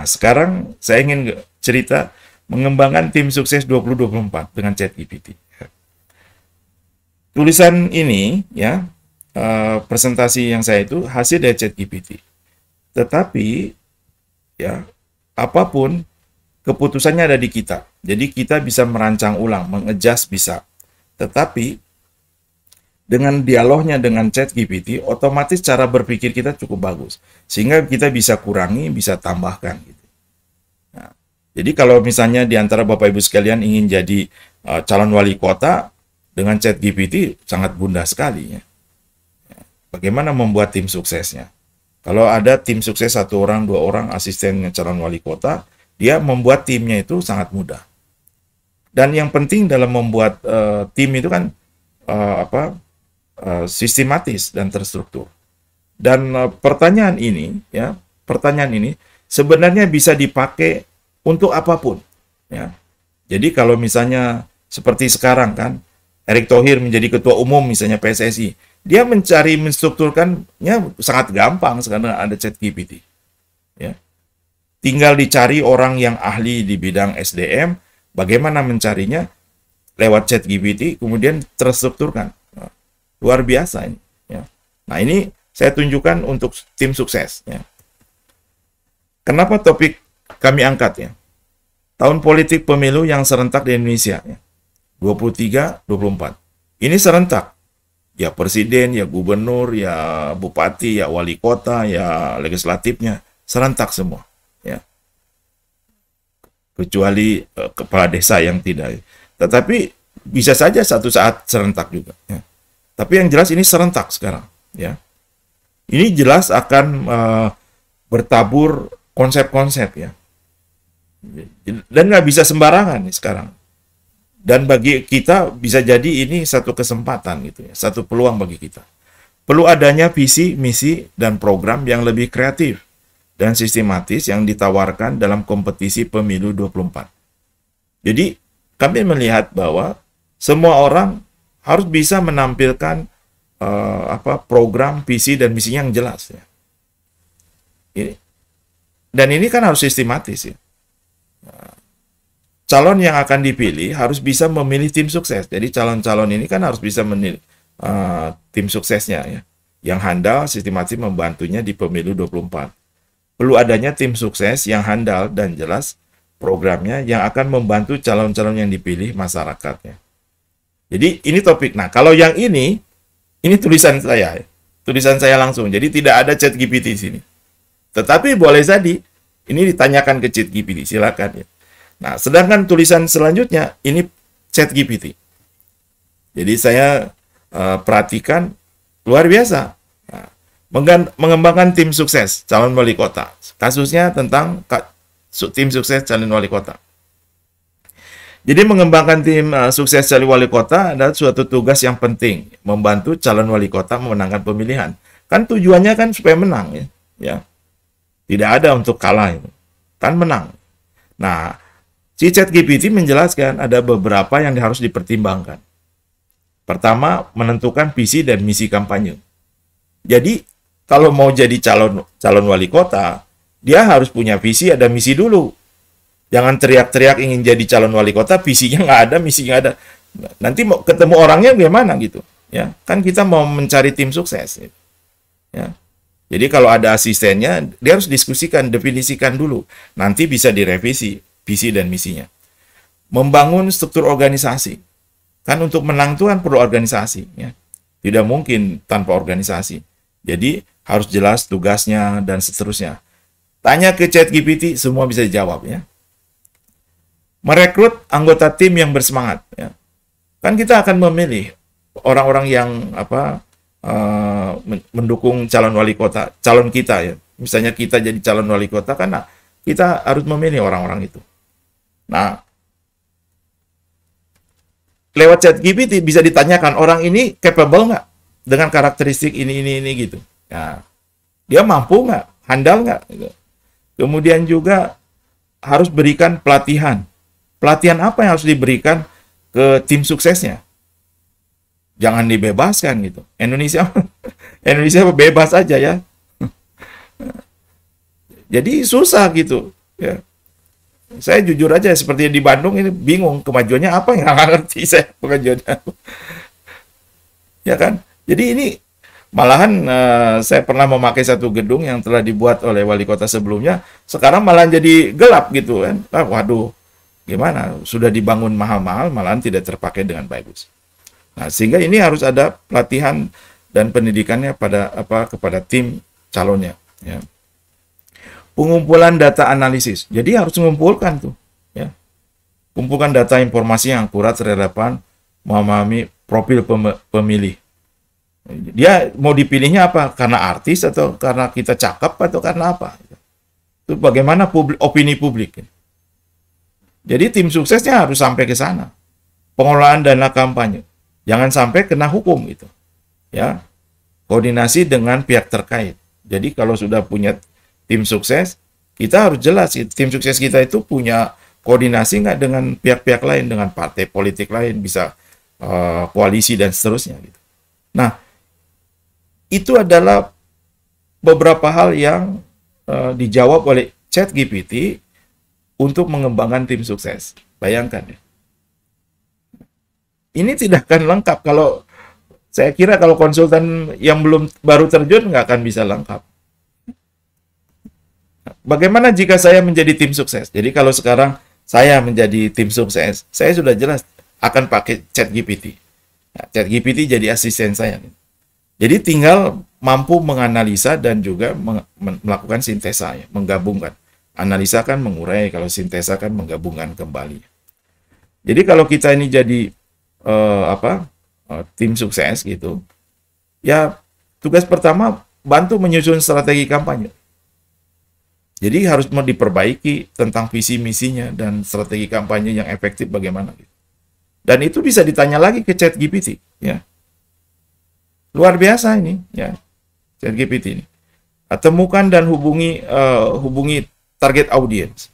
Nah, sekarang saya ingin cerita mengembangkan tim sukses 2024 dengan ChatGPT. Tulisan ini ya, presentasi yang saya itu hasil dari ChatGPT. Tetapi ya, apapun keputusannya ada di kita. Jadi kita bisa merancang ulang, mengadjust bisa. Tetapi dengan dialognya dengan ChatGPT, otomatis cara berpikir kita cukup bagus. Sehingga kita bisa kurangi, bisa tambahkan. Gitu. Nah, jadi kalau misalnya di antara Bapak Ibu sekalian ingin jadi calon wali kota, dengan ChatGPT sangat mudah sekali. Ya. Bagaimana membuat tim suksesnya? Kalau ada tim sukses 1 orang, 2 orang, asistennya calon wali kota, dia membuat timnya itu sangat mudah. Dan yang penting dalam membuat tim itu kan sistematis dan terstruktur. Dan pertanyaan ini sebenarnya bisa dipakai untuk apapun. Ya. Jadi kalau misalnya seperti sekarang kan, Erick Thohir menjadi ketua umum misalnya PSSI, dia menstrukturkannya sangat gampang sekarang ada ChatGPT. Ya. Tinggal dicari orang yang ahli di bidang SDM, bagaimana mencarinya lewat ChatGPT, kemudian terstrukturkan. Luar biasa ini. Ya. Nah ini saya tunjukkan untuk tim sukses. Ya. Kenapa topik kami angkat ya? Tahun politik pemilu yang serentak di Indonesia. Ya. 23, 24. Ini serentak. Ya presiden, ya gubernur, ya bupati, ya wali kota, ya legislatifnya. Serentak semua. Ya. Kecuali kepala desa yang tidak. Tetapi bisa saja satu saat serentak juga. Ya. Tapi yang jelas ini serentak sekarang. Ya. Ini jelas akan bertabur konsep-konsep ya. Dan nggak bisa sembarangan nih sekarang. Dan bagi kita bisa jadi ini satu kesempatan gitu ya, satu peluang bagi kita. Perlu adanya visi, misi, dan program yang lebih kreatif dan sistematis yang ditawarkan dalam kompetisi pemilu 24. Jadi kami melihat bahwa semua orang harus bisa menampilkan program, visi, dan misinya yang jelas ya. Dan ini kan harus sistematis ya. Calon yang akan dipilih harus bisa memilih tim sukses. Jadi calon-calon ini kan harus bisa memilih tim suksesnya ya, yang handal, sistematis membantunya di pemilu 24. Perlu adanya tim sukses yang handal dan jelas programnya yang akan membantu calon-calon yang dipilih masyarakatnya. Jadi ini topik. Nah kalau yang ini tulisan saya, langsung. Jadi tidak ada ChatGPT di sini. Tetapi boleh jadi ini ditanyakan ke ChatGPT, silakan ya. Nah, sedangkan tulisan selanjutnya ini ChatGPT. Jadi saya perhatikan luar biasa. Nah, mengembangkan tim sukses calon wali kota. Kasusnya tentang tim sukses calon wali kota. Jadi mengembangkan tim sukses calon wali kota adalah suatu tugas yang penting, membantu calon wali kota memenangkan pemilihan. Kan tujuannya kan supaya menang ya. Ya. Tidak ada untuk kalah itu. Kan menang. Nah, si ChatGPT menjelaskan ada beberapa yang harus dipertimbangkan. Pertama, menentukan visi dan misi kampanye. Jadi, kalau mau jadi calon wali kota, dia harus punya visi, ada misi dulu. Jangan teriak-teriak ingin jadi calon wali kota, visinya nggak ada, misinya ada. Nanti mau ketemu orangnya gimana gitu. Ya, kan kita mau mencari tim sukses. Ya. Jadi kalau ada asistennya, dia harus diskusikan, definisikan dulu. Nanti bisa direvisi visi dan misinya. Membangun struktur organisasi. Kan untuk menang itu kan perlu organisasi. Ya. Tidak mungkin tanpa organisasi. Jadi harus jelas tugasnya dan seterusnya. Tanya ke ChatGPT, semua bisa dijawab. Ya. Merekrut anggota tim yang bersemangat. Ya. Kan kita akan memilih orang-orang yang mendukung calon wali kota, calon kita ya. Misalnya kita jadi calon wali kota, karena kita harus memilih orang-orang itu. Nah, lewat ChatGPT bisa ditanyakan orang ini capable nggak dengan karakteristik ini gitu. Nah, dia mampu nggak, handal nggak. Gitu. Kemudian juga harus berikan pelatihan. Pelatihan apa yang harus diberikan ke tim suksesnya? Jangan dibebaskan gitu. Indonesia bebas aja ya. Jadi susah gitu. Ya. Saya jujur aja seperti di Bandung ini bingung kemajuannya apa yang nggak ngerti saya kemajuannya. Ya kan? Jadi ini malahan saya pernah memakai satu gedung yang telah dibuat oleh wali kota sebelumnya, sekarang malah jadi gelap gitu kan. Ah, waduh, gimana? Sudah dibangun mahal-mahal, malahan tidak terpakai dengan bagus. Nah, sehingga ini harus ada pelatihan dan pendidikannya kepada tim calonnya. Ya. Pengumpulan data analisis. Jadi harus mengumpulkan tuh. Ya. Kumpulkan data informasi yang akurat, relevan, memahami profil pemilih. Dia mau dipilihnya apa? Karena artis atau karena kita cakep atau karena apa? Itu bagaimana opini publik. Jadi tim suksesnya harus sampai ke sana. Pengelolaan dana kampanye. Jangan sampai kena hukum gitu. Ya. Koordinasi dengan pihak terkait. Jadi kalau sudah punya tim sukses, kita harus jelas tim sukses kita itu punya koordinasi nggak dengan pihak-pihak lain, dengan partai politik lain, bisa koalisi dan seterusnya gitu. Nah, itu adalah beberapa hal yang dijawab oleh ChatGPT untuk mengembangkan tim sukses. Bayangkan ya. Ini tidak akan lengkap kalau saya kira kalau konsultan yang baru terjun nggak akan bisa lengkap. Bagaimana jika saya menjadi tim sukses? Jadi kalau sekarang saya menjadi tim sukses, saya sudah jelas akan pakai ChatGPT. Nah, ChatGPT jadi asisten saya. Jadi tinggal mampu menganalisa dan juga melakukan sintesa, ya, menggabungkan. Analisa kan mengurai, kalau sintesa kan menggabungkan kembali. Jadi kalau kita ini jadi tim sukses gitu, ya tugas pertama bantu menyusun strategi kampanye. Jadi harus mau diperbaiki tentang visi misinya dan strategi kampanye yang efektif bagaimana. Dan itu bisa ditanya lagi ke ChatGPT, ya. Luar biasa ini, ya, ChatGPT ini. Temukan dan hubungi target audience.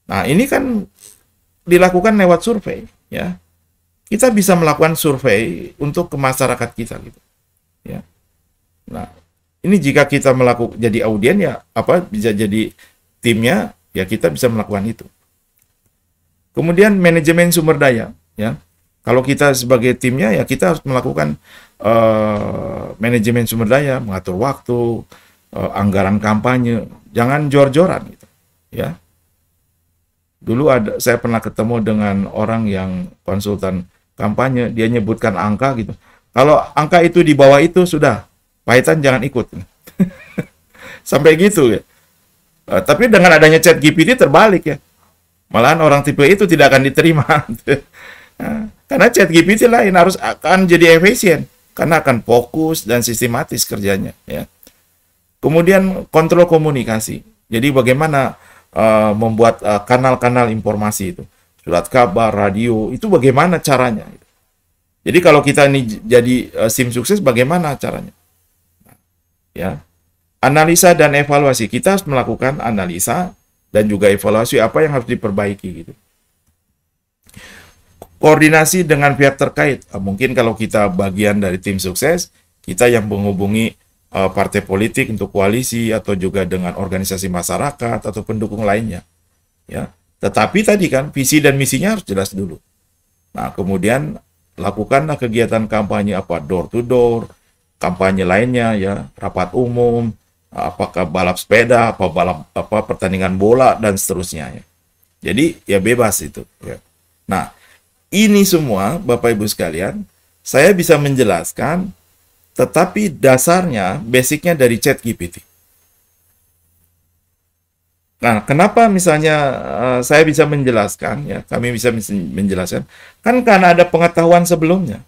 Nah, ini kan dilakukan lewat survei, ya. Kita bisa melakukan survei untuk ke masyarakat kita gitu. Ya. Nah, ini jika kita jadi audien ya bisa jadi timnya, ya kita bisa melakukan itu. Kemudian manajemen sumber daya, ya. Kalau kita sebagai timnya ya kita harus melakukan manajemen sumber daya, mengatur waktu, anggaran kampanye, jangan jor-joran gitu, ya. Dulu saya pernah ketemu dengan orang yang konsultan kampanye, dia nyebutkan angka gitu. Kalau angka itu di bawah itu sudah, Pahitan jangan ikut. Sampai gitu ya. Tapi dengan adanya ChatGPT terbalik ya. Malahan orang tipe itu tidak akan diterima. Karena ChatGPT lain akan jadi efisien. Karena akan fokus dan sistematis kerjanya. Ya. Kemudian kontrol komunikasi. Jadi bagaimana membuat kanal-kanal informasi itu. Surat kabar, radio, itu bagaimana caranya. Jadi kalau kita ini jadi tim sukses, bagaimana caranya? Ya, analisa dan evaluasi, kita harus melakukan analisa dan juga evaluasi apa yang harus diperbaiki gitu. Koordinasi dengan pihak terkait, mungkin kalau kita bagian dari tim sukses, kita yang menghubungi partai politik untuk koalisi atau juga dengan organisasi masyarakat atau pendukung lainnya, ya. Tetapi tadi kan visi dan misinya harus jelas dulu. Nah, kemudian lakukanlah kegiatan kampanye door to door, kampanye lainnya ya, rapat umum, apakah balap sepeda, pertandingan bola dan seterusnya ya. Jadi ya bebas itu ya. Nah, ini semua Bapak Ibu sekalian, saya bisa menjelaskan tetapi dasarnya basicnya dari ChatGPT. Nah, kenapa misalnya saya bisa menjelaskan ya, kami bisa menjelaskan kan karena ada pengetahuan sebelumnya.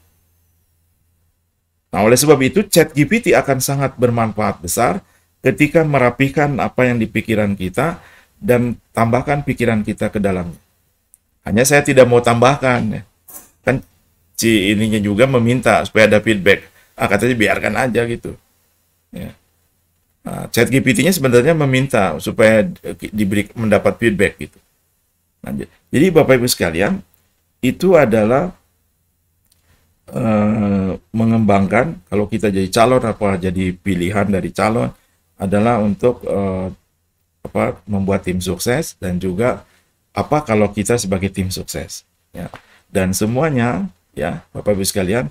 Nah, oleh sebab itu, ChatGPT akan sangat bermanfaat besar ketika merapikan apa yang di pikiran kita dan tambahkan pikiran kita ke dalamnya. Hanya saya tidak mau tambahkan. Ya. Kan si ininya juga meminta supaya ada feedback. Katanya biarkan aja gitu. Ya. Nah, ChatGPT-nya sebenarnya meminta supaya mendapat feedback gitu. Nah, jadi Bapak Ibu sekalian, itu adalah mengembangkan kalau kita jadi calon apa jadi pilihan dari calon adalah untuk membuat tim sukses, dan juga apa kalau kita sebagai tim sukses, ya. Dan semuanya, ya Bapak Ibu sekalian,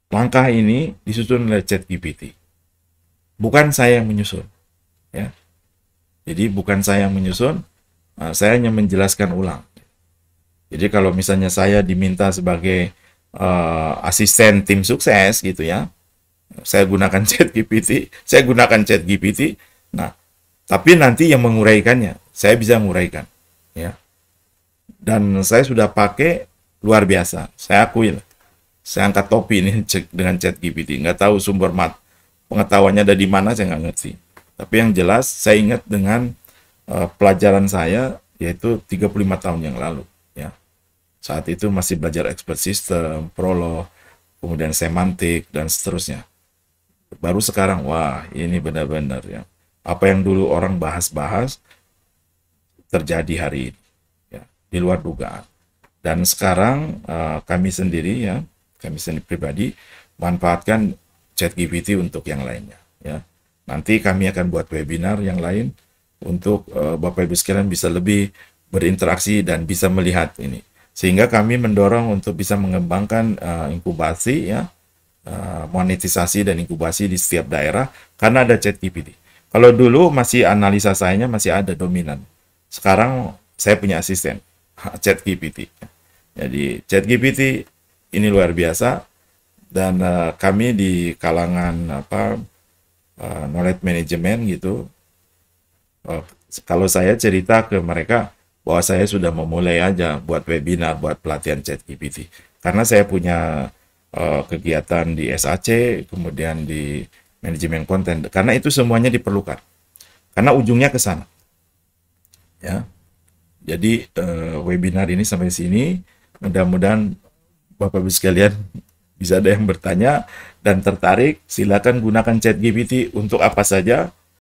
langkah ini disusun oleh ChatGPT. Bukan saya yang menyusun, ya. Jadi bukan saya yang menyusun, saya hanya menjelaskan ulang. Jadi kalau misalnya saya diminta sebagai asisten tim sukses gitu ya, saya gunakan ChatGPT. Nah, tapi nanti yang menguraikannya, saya bisa menguraikan, ya. Dan saya sudah pakai luar biasa. Saya akui, saya angkat topi ini dengan ChatGPT. Nggak tahu sumber pengetahuannya ada di mana, saya nggak ngerti. Tapi yang jelas, saya ingat dengan pelajaran saya, yaitu 35 tahun yang lalu, ya. Saat itu masih belajar expert system, prolog, kemudian semantik, dan seterusnya. Baru sekarang, wah ini benar-benar ya. Apa yang dulu orang bahas-bahas terjadi hari ini, ya, di luar dugaan. Dan sekarang kami sendiri pribadi manfaatkan ChatGPT untuk yang lainnya, ya. Nanti kami akan buat webinar yang lain untuk Bapak Ibu sekalian bisa lebih berinteraksi dan bisa melihat ini. Sehingga kami mendorong untuk bisa mengembangkan inkubasi, ya, monetisasi dan inkubasi di setiap daerah karena ada ChatGPT. Kalau dulu masih analisa sayanya masih ada dominan. Sekarang saya punya asisten, ChatGPT. Jadi ChatGPT ini luar biasa, dan kami di kalangan knowledge management gitu, kalau saya cerita ke mereka bahwa saya sudah memulai aja buat webinar, buat pelatihan ChatGPT. Karena saya punya kegiatan di SAC, kemudian di manajemen konten, karena itu semuanya diperlukan. Karena ujungnya ke sana. Ya. Jadi webinar ini sampai sini, mudah-mudahan Bapak Ibu sekalian bisa ada yang bertanya dan tertarik, silakan gunakan ChatGPT untuk apa saja.